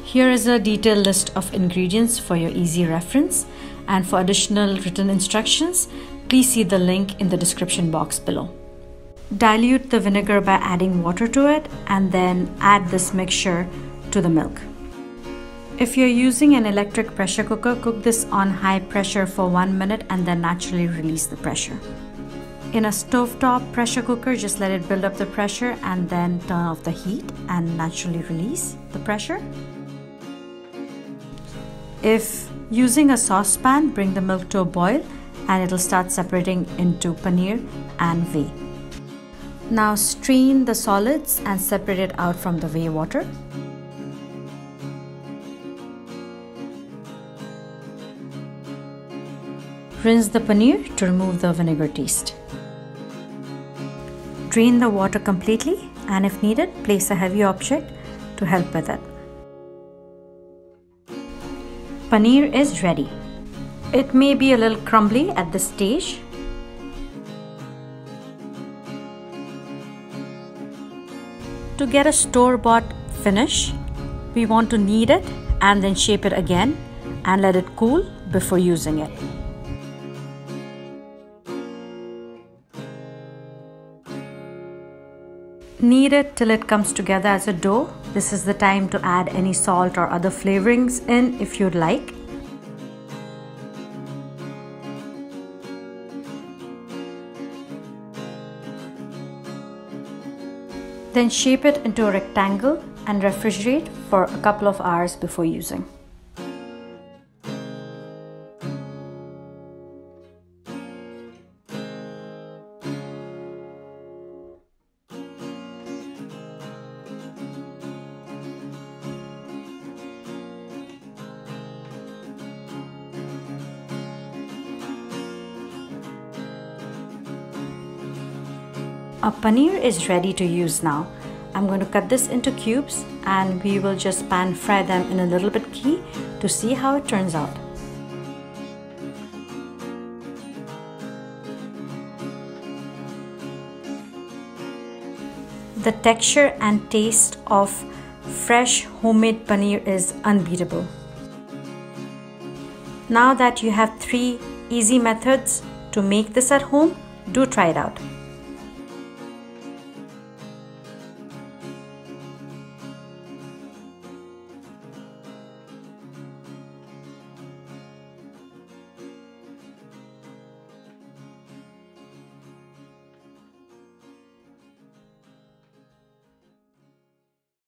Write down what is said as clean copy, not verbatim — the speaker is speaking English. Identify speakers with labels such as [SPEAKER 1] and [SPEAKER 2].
[SPEAKER 1] Here is a detailed list of ingredients for your easy reference, and for additional written instructions, please see the link in the description box below. Dilute the vinegar by adding water to it and then add this mixture to the milk. If you're using an electric pressure cooker, cook this on high pressure for 1 minute and then naturally release the pressure. In a stovetop pressure cooker, just let it build up the pressure and then turn off the heat and naturally release the pressure. If using a saucepan, bring the milk to a boil and it'll start separating into paneer and whey. Now strain the solids and separate it out from the whey water. Rinse the paneer to remove the vinegar taste. Drain the water completely, and if needed, place a heavy object to help with it. Paneer is ready. It may be a little crumbly at this stage. To get a store-bought finish, we want to knead it and then shape it again and let it cool before using it. Knead it till it comes together as a dough. This is the time to add any salt or other flavorings in if you'd like. Then shape it into a rectangle and refrigerate for a couple of hours before using. Our paneer is ready to use now. I'm going to cut this into cubes and we will just pan fry them in a little bit ghee to see how it turns out. The texture and taste of fresh homemade paneer is unbeatable. Now that you have 3 easy methods to make this at home, do try it out.